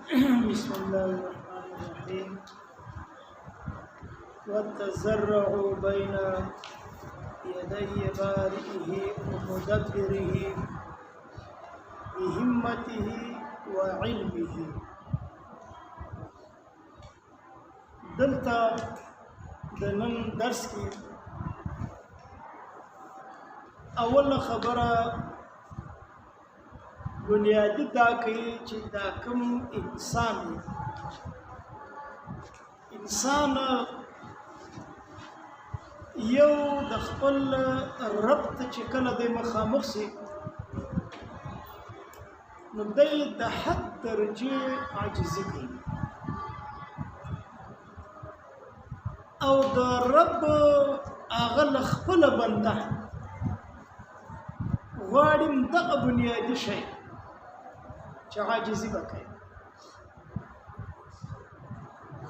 بسم الله الرحمن الرحيم. والتزرع بين يدي بارئه ومدبره بهمته وعلمه. دلتا دنن درس کی اول خبره بنیادی دا کوي چې دا کوم انسان یو د خپل رب ته چې کله د مخامخ سي نو د حد درجه عاجزي کوي او د رب هغه خپل بنده غواړم دغه بنیادی شی چې عاجزي وکړي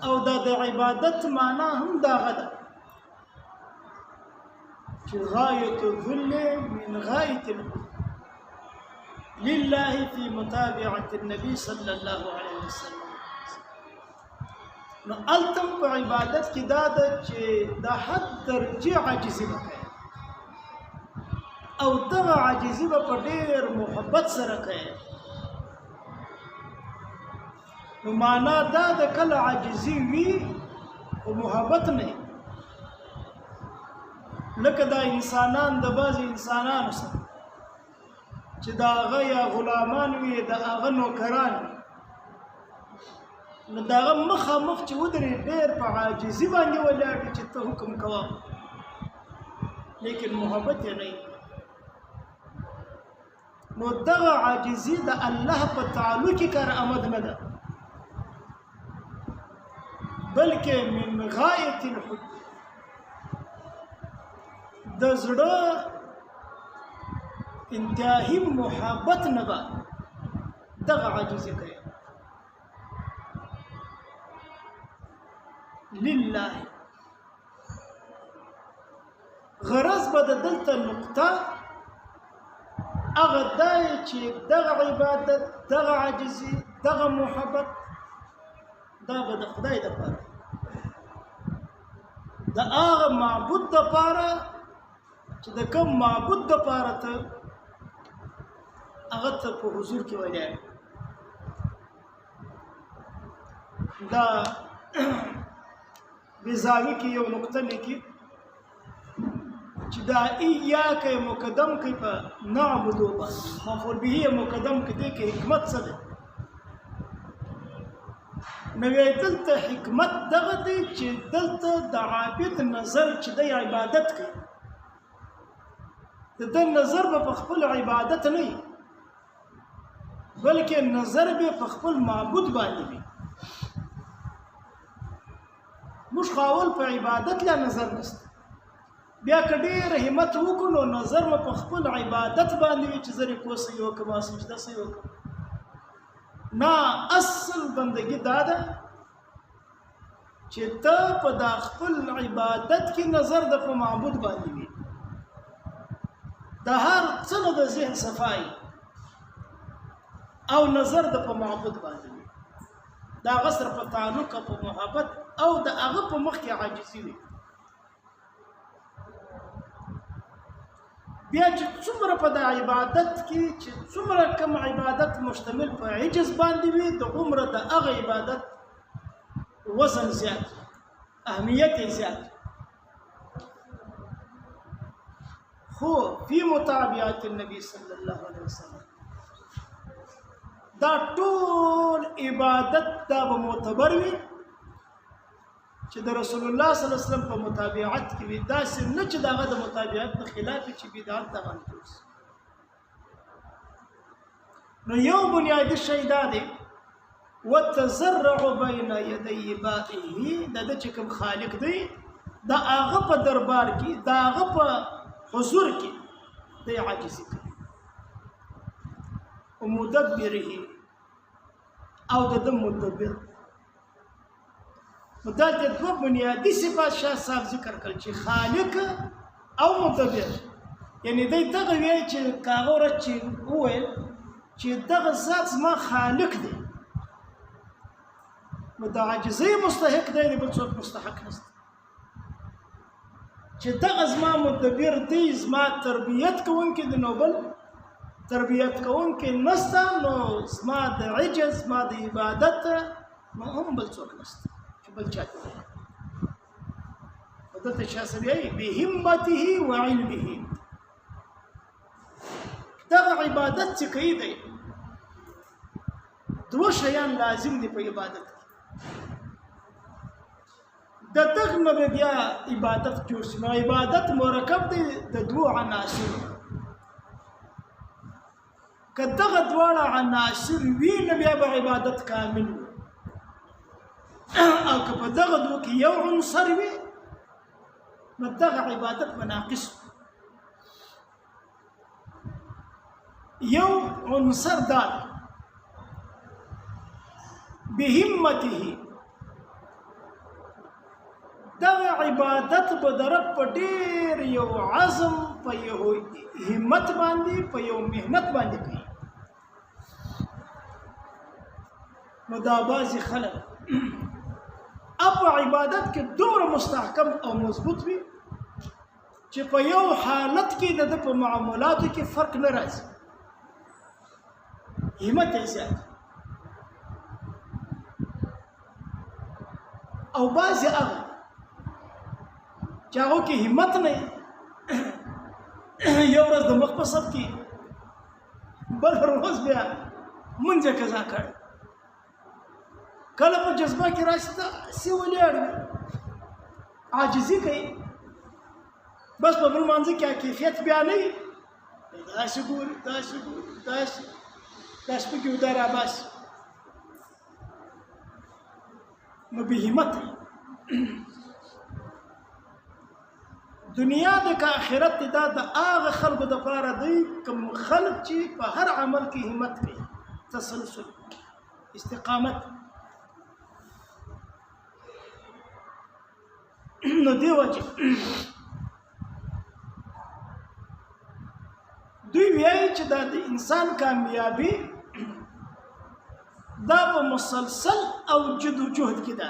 او د عبادت معنا هم دا غدا چې غایت الذل من غایت لله في متابعه النبي صلى الله عليه وسلم. نو التم په عبادت کې دا د چې د حد درجه عاجزي وکړي او دغه عاجزي په ډېر محبت سره کوي. نو معنا دا د کله عاجزي وي او محبت نه لکه دا انسانان د بعض انسانانو سره چې دا هغه یا غلامان وي د هغه نوکران نو دا هغه مخامخ چې ودرې ډېر په عاجزي باندې ولاړ چې ته حکم کوه لیکن محبت یې نه. نو دغه عاجزي د الله په تعالی کې کار آمد نه ده بلکې من غایت الحب د زړه انتهایی محبت نه به دغه عاجزي کوي لله. غرض به د دلته نقطه هغه دی چې دغه عبادت دغه عاجزي دغه محبت دا به د خدای دپاره د هغه معبود دپاره چې د کوم معبود دپاره ته هغه ته په حضور کې ولاړ. دا بیزاوي کې یو نقطه لیکي چې دا ایاک مقدم کوي په نعبدو باندې مفعول به مقدم کې دی کې حکمت څه ده نو دلته حکمت دغه دی چې دلته د عابد نظر چې د عبادت کوي د نظر په خپل عبادت نه بلکې نظر به په خپل معبود باندې وي. موږ خاول په عبادت لا نظر نشته بیا کډیر همت وکړو نظر مې په خپل عبادت باندې وي چې زری کوسه یو کما سجده سي وکړه نه اصل بندگی دا ده چې ته په دا خپل عبادت کې نظر د په معبود باندې وي د هر څه د ذهن صفای او نظر د په معبود باندې وي دا غسر په تعلق په محبت او د هغه په مخ کې عاجزي وي. بیا چې څومره په د عبادت کې چې څومره کم عبادت مشتمل په عجز باندې وي د عمره د هغه عبادت وزن زیات اهمیت زیات خو فی متابعت النبي صلی الله علیه وسلم دا ټول عبادت دا به معتبر وي چې د رسول الله صلی الله علیه وسلم په متابعت کې وي داسې نه چې دغه د متابعت نه خلاف چې بدعت دغه نوس. نو یو بنیادی شی دا دی وتزرع بین یدی بائه د چې کوم خالق دی د هغه په دربار کې د هغه په حضور کې د عاجزي کوي او مدبره او د مدبر دا د دوه بنیادی صفات شاه صاحب ذکر کړل چې خالق او مدبر یعنی دغه وی چې کاغور چې وویل چې دغه ذات ما خالق دی نو د عاجزۍ مستحق دی د بل څوک مستحق نشته چې دغه زما مدبر دی زما تربیت کوونکی دی نو بل تربیت کوونکی نشته نو زما د عجز زما د عبادت نو هم بل څوک نشته چې بل چا ته دلته چا څه وایي بهمته وعلمه دغه عبادت چې کوي دی دوه شیان لازم دي په عبادت کې د دغه نه بیا عبادت جوړ شي نو عبادت مرکب دی د دوه عناصر که دغه دواړه عناصر وي نو بیا به عبادت کامل وي او که په دغه دوه کې یو عنصر وي نو دغه عبادت به ناقص یو عنصر دا بهمته دغه عبادت به د رب په ډېر یو عزم په یو همت باندې په یو محنت باندې کوي نو دا بعضې خلک په عبادت کې دومره مستحکم او مضبوط وي چې په یو حالت کې د په معاملاتو کې فرق نه راځي همت یې زیات او بعضې هغه چې هغو کې همت نه یو ورځ د مخ په سب کې بل ورځ بیا منځه قضا کړي کله په جذبه کې راشي داسې ولاړ وي عاجزي کوي بس په بل مانځه کې کیفیت بیا نه وي داسې ګوري داسې ګوري داسې پکې اوده راباسي نو بې همت دنیا د که آخرت دا د هغه خلکو دپاره دی کوم خلک چې په هر عمل کې همت کوي تسلسل استقامت نو دی وجه دوی وایي چې دا د انسان کامیابی دا په مسلسل او جد و جهد کې ده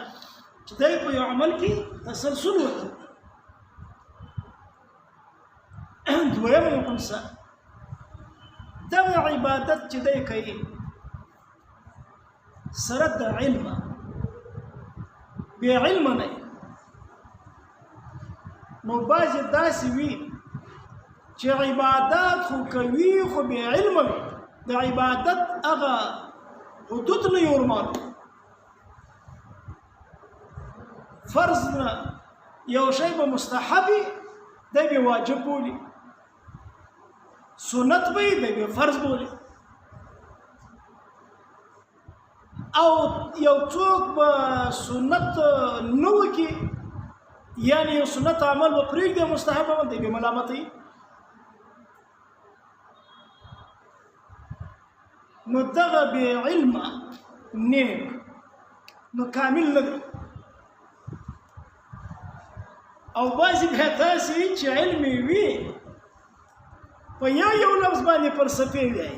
چې دی په یو عمل کې تسلسل وکړي دویم عنصر دغه عبادت چې دی کوي سره د علم بې علم نه نو بعضې داسې وي چې عبادت خو کوي خو بې علمه وي د عبادت هغه حدود نه یې ورمالو فرض نه یو شی به مستحب وي دی به واجب بولي سنت به یې دی به فرض بولي او یو څوک به سنت نه وکړي یعنی یو سنت عمل به پرېږدي مستحب عمل دی به ملامتوي نو دغه بې علمه نیک نو کامل نه دی او بعضې بیا داسې وي چې علم یې وي په یو لفظ باندې فلسفې وایي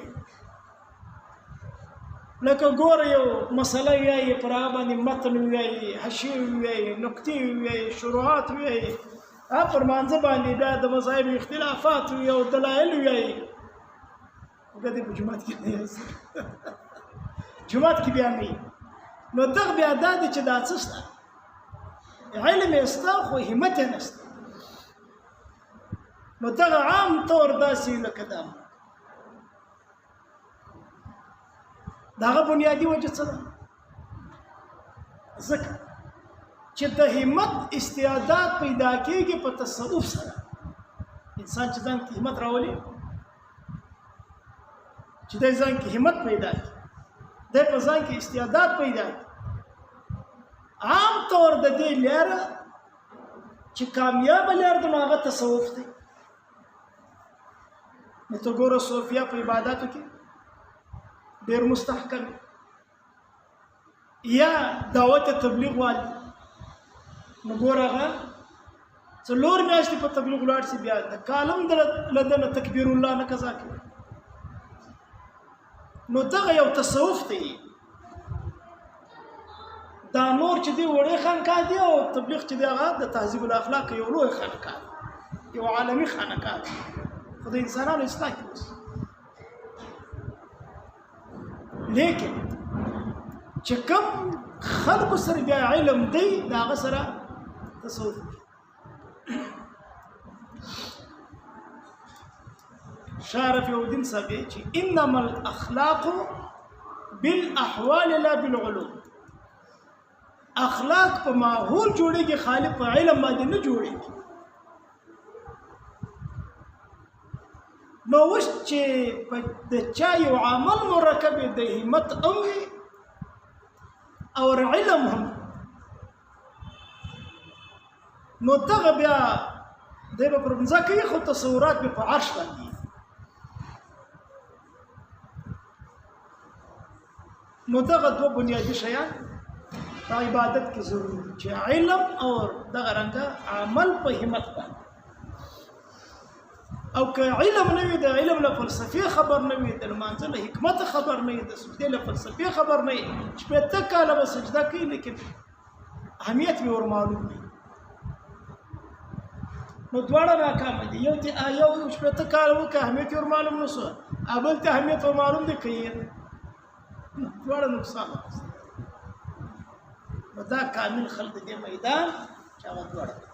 لکه ګوره یو مسله وایي پر هغه باندې متن وایي حشیه وایي نکتې وایي شروحات وایي پر مانځه باندې بیا د مذاهبو اختلافات وایي او دلایل وایي وګدې په جومات کې نه یاست جومات کې بیا نه نو دغه بیا دا دی چې دا څه شته علم یې شته خو همت یې نشته نو دغه عام طور داسې لکه دا د هغه بنیادي وجه څه ده ځکه چې د همت استعداد پیدا کېږي په تصوف سره انسان چې ځان کې همت راولي چې د ځان کې همت پیدا کړي د په ځان کې استعداد پیدا کړي عام طور د دې لاره چې کامیابه لاره ده نو هغه تصوف دی نو ته ګوره صوفیا په عباداتو کې ډېر مستحکم یا دعوت تبلیغ والی نو ګوره هغه څلور میاشتې په تبلیغ ولاړ شي بیا د کالم له دنه تکبیر الله نه قضا کوي نو دغه یو تصوف دی دا نور چې دی وړې خانقاه دی او تبلیغ چې دی هغه د تهذیب الاخلاق یو لوی خانقاه یو عالمي خانقاه خو د انسانانو اصلاح کې اوس لیکن چې کوم خلکو سره بیا علم دی د هغه سره تصوف شاه رفیع الدین صاحب چې انما الاخلاق بالاحوال لا بالعلوم اخلاق په ماحول جوړيږي خالق په علم باندې نه جوړيږي نو وش چې د چا یو عمل مرکب د همت او علم هم نو دغه بیا د په ځکه خو تصورات په عرش باندې نو دغه دوه بنیادی شیان په عبادت کې ضروري چې علم او دغه رنګه عمل په همت باندې او که علم نه وي د علم له فلسفي خبر نه وي د لمانځه له حکمت خبر نه وي د سجدې له فلسفي خبر نه وي شپېته کاله به سجده کوي لیکن اهمیت یې ور معلوم دی نو دواړه ناکامه دي یو شپېته کاله وکړه اهمیت یې ور معلوم نه شو بل ته اهمیت ور معلوم دی کوي دواړه نقصان دا کامل خلق دې میدان چې هغه دواړه